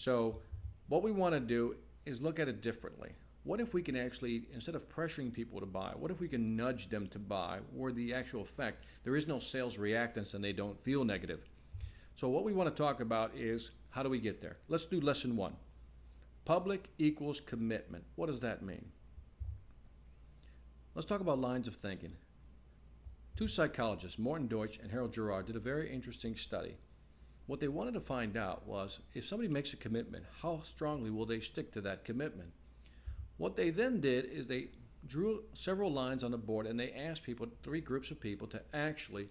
So what we want to do is look at it differently. What if we can actually, instead of pressuring people to buy, what if we can nudge them to buy, where the actual effect, there is no sales reactance and they don't feel negative. So what we want to talk about is, how do we get there? Let's do lesson 1. Public equals commitment. What does that mean? Let's talk about lines of thinking. 2 psychologists, Morton Deutsch and Harold Girard, did a very interesting study. What they wanted to find out was, if somebody makes a commitment, how strongly will they stick to that commitment? What they then did is they drew several lines on the board and they asked people, 3 groups of people, to actually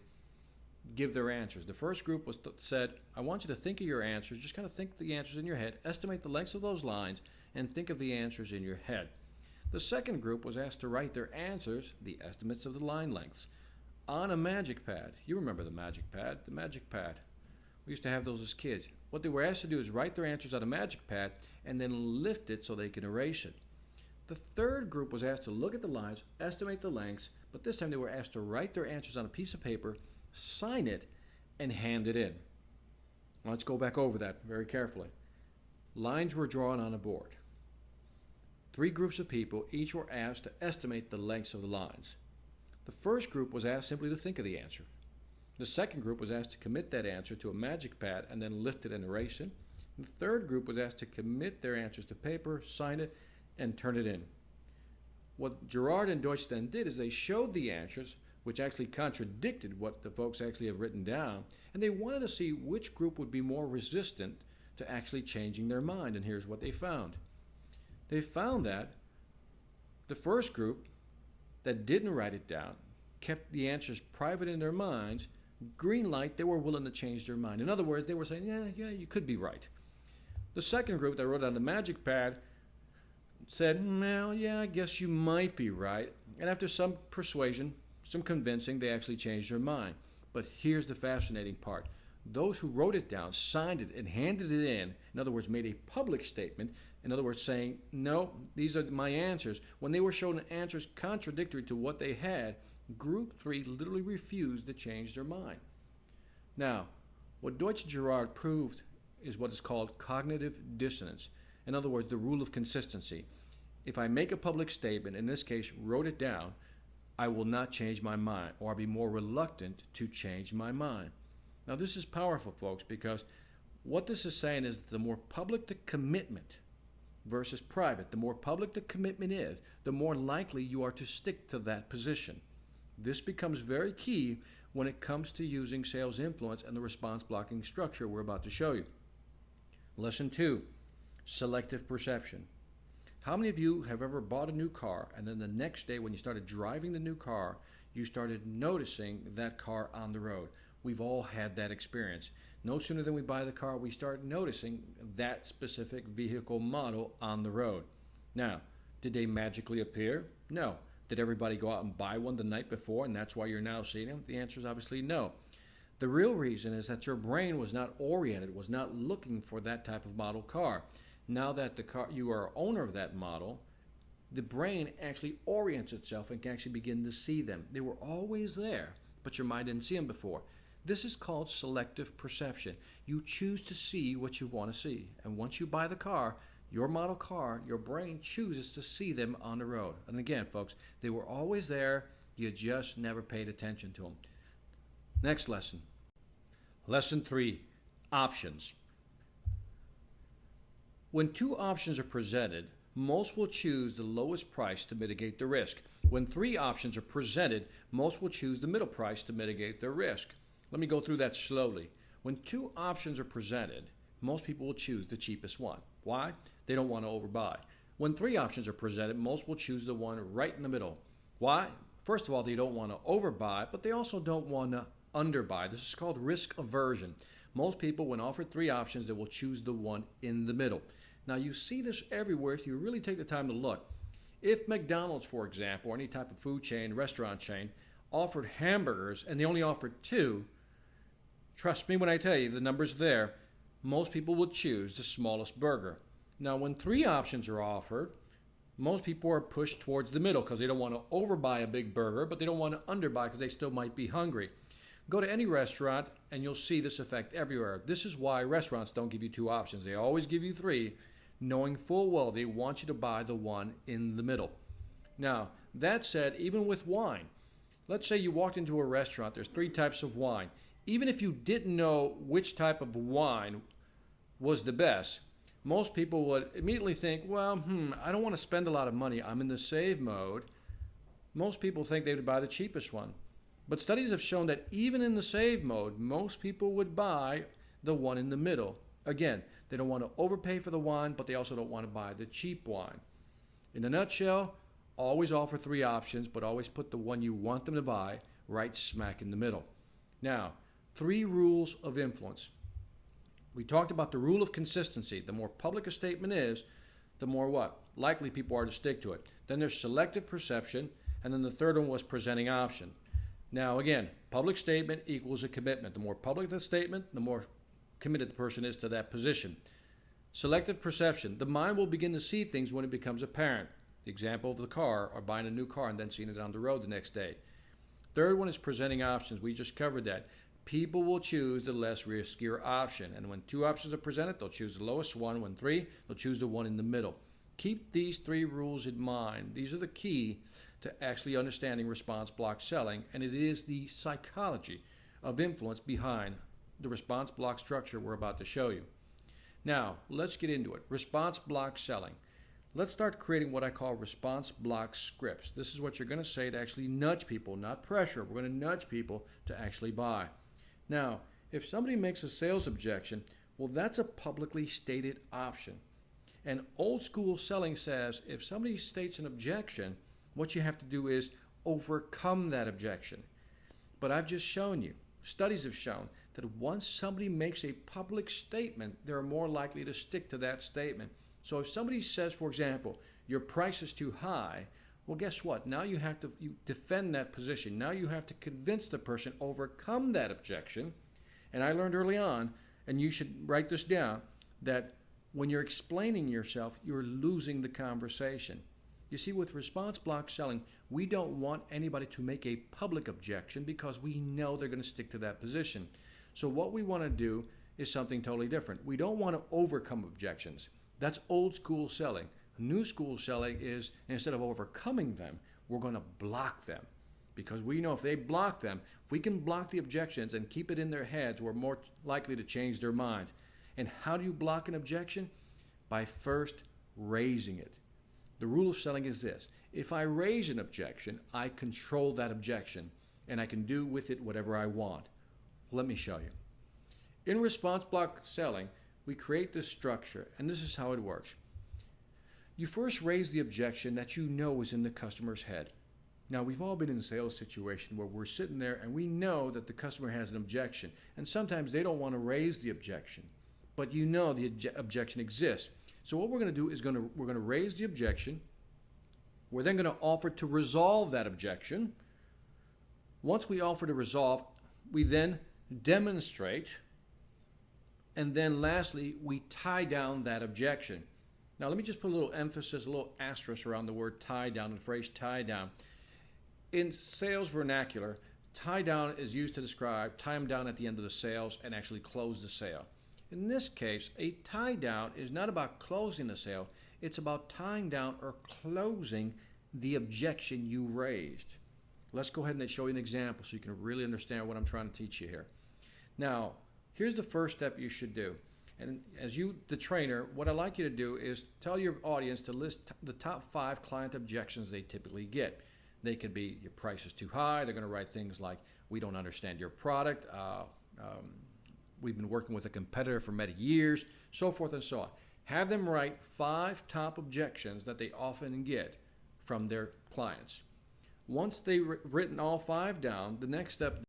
give their answers. The first group said, I want you to think of your answers, just kind of think the answers in your head, estimate the lengths of those lines, and think of the answers in your head. The second group was asked to write their answers, the estimates of the line lengths, on a magic pad. You remember the magic pad, the magic pad. We used to have those as kids. What they were asked to do is write their answers on a magic pad and then lift it so they can erase it. The third group was asked to look at the lines, estimate the lengths, but this time they were asked to write their answers on a piece of paper, sign it, and hand it in. Now let's go back over that very carefully. Lines were drawn on a board. 3 groups of people, each were asked to estimate the lengths of the lines. The first group was asked simply to think of the answer. The second group was asked to commit that answer to a magic pad and then lift it and erase it. The third group was asked to commit their answers to paper, sign it, and turn it in. What Girard and Deutsch then did is they showed the answers, which actually contradicted what the folks actually have written down, and they wanted to see which group would be more resistant to actually changing their mind, and here's what they found. They found that the first group that didn't write it down, kept the answers private in their minds, green light, they were willing to change their mind. In other words, they were saying, yeah, you could be right. The second group that wrote on the magic pad said, well, yeah, I guess you might be right. And after some persuasion, some convincing, they actually changed their mind. But here's the fascinating part. Those who wrote it down, signed it, and handed it in other words, made a public statement, in other words, saying, no, these are my answers. When they were shown answers contradictory to what they had, Group 3 literally refused to change their mind. Now, what Deutsch and Girard proved is what is called cognitive dissonance. In other words, the rule of consistency. If I make a public statement, in this case, wrote it down, I will not change my mind, or I'll be more reluctant to change my mind. Now, this is powerful, folks, because what this is saying is the more public the commitment versus private, the more public the commitment is, the more likely you are to stick to that position. This becomes very key when it comes to using sales influence and the response blocking structure we're about to show you. Lesson 2, selective perception. How many of you have ever bought a new car and then the next day when you started driving the new car, you started noticing that car on the road? We've all had that experience. No sooner than we buy the car, we start noticing that specific vehicle model on the road. Now, did they magically appear? No. Did everybody go out and buy one the night before and that's why you're now seeing them? The answer is obviously no. The real reason is that your brain was not oriented, was not looking for that type of model car. Now that you are owner of that model, the brain actually orients itself and can actually begin to see them. They were always there, but your mind didn't see them before. This is called selective perception. You choose to see what you want to see. And once you buy the car, your model car, your brain chooses to see them on the road. And again, folks, they were always there. You just never paid attention to them. Next lesson. Lesson 3, options. When 2 options are presented, most will choose the lowest price to mitigate the risk. When 3 options are presented, most will choose the middle price to mitigate their risk. Let me go through that slowly. When 2 options are presented, most people will choose the cheapest one. Why? They don't want to overbuy. When 3 options are presented, most will choose the one right in the middle. Why? First of all, they don't want to overbuy, but they also don't want to underbuy. This is called risk aversion. Most people, when offered 3 options, they will choose the one in the middle. Now, you see this everywhere if you really take the time to look. If McDonald's, for example, or any type of food chain, restaurant chain, offered hamburgers and they only offered 2, trust me when I tell you, the number's there, most people will choose the smallest burger. Now, when 3 options are offered, most people are pushed towards the middle because they don't want to overbuy a big burger, but they don't want to underbuy because they still might be hungry. Go to any restaurant and you'll see this effect everywhere. This is why restaurants don't give you two options. They always give you three, knowing full well they want you to buy the one in the middle. Now, that said, even with wine, let's say you walked into a restaurant, there's three types of wine. Even if you didn't know which type of wine was the best, most people would immediately think, well, I don't want to spend a lot of money. I'm in the save mode. Most people think they would buy the cheapest one. But studies have shown that even in the save mode, most people would buy the one in the middle. Again, they don't want to overpay for the wine, but they also don't want to buy the cheap wine. In a nutshell, always offer three options, but always put the one you want them to buy right smack in the middle. Now, 3 rules of influence. We talked about the rule of consistency. The more public a statement is, the more what? Likely people are to stick to it. Then there's selective perception, and then the third one was presenting option. Now again, public statement equals a commitment. The more public the statement, the more committed the person is to that position. Selective perception. The mind will begin to see things when it becomes apparent. The example of the car, or buying a new car and then seeing it on the road the next day. Third one is presenting options. We just covered that. People will choose the less riskier option. And when 2 options are presented, they'll choose the lowest one. When 3, they'll choose the one in the middle. Keep these 3 rules in mind. These are the key to actually understanding response block selling, and it is the psychology of influence behind the response block structure we're about to show you. Now, let's get into it. Response block selling. Let's start creating what I call response block scripts. This is what you're going to say to actually nudge people, not pressure. We're going to nudge people to actually buy. Now, if somebody makes a sales objection, well, that's a publicly stated option. And old school selling says if somebody states an objection, what you have to do is overcome that objection. But I've just shown you, studies have shown that once somebody makes a public statement, they're more likely to stick to that statement. So if somebody says, for example, your price is too high, well, guess what? Now you have to defend that position. Now you have to convince the person, overcome that objection. And I learned early on, and you should write this down, that when you're explaining yourself, you're losing the conversation. You see, with response block selling, we don't want anybody to make a public objection because we know they're going to stick to that position. So what we want to do is something totally different. We don't want to overcome objections. That's old school selling. New school selling is, instead of overcoming them, we're going to block them. Because we know if they block them, if we can block the objections and keep it in their heads, we're more likely to change their minds. And how do you block an objection? By first raising it. The rule of selling is this. If I raise an objection, I control that objection, and I can do with it whatever I want. Let me show you. In response block selling, we create this structure, and this is how it works. You first raise the objection that you know is in the customer's head. Now, we've all been in a sales situation where we're sitting there and we know that the customer has an objection, and sometimes they don't want to raise the objection, but you know the objection exists. So what we're going to do is we're going to raise the objection. We're then going to offer to resolve that objection. Once we offer to resolve, we then demonstrate, and then lastly, we tie down that objection. Now let me just put a little emphasis, a little asterisk around the word tie down, the phrase tie down. In sales vernacular, tie down is used to describe tie them down at the end of the sales and actually close the sale. In this case, a tie down is not about closing the sale, it's about tying down or closing the objection you raised. Let's go ahead and show you an example so you can really understand what I'm trying to teach you here. Now, here's the first step you should do. And as you, the trainer, what I'd like you to do is tell your audience to list the top 5 client objections they typically get. They could be your price is too high. They're going to write things like, we don't understand your product. We've been working with a competitor for many years, so forth and so on. Have them write 5 top objections that they often get from their clients. Once they've written all 5 down, the next step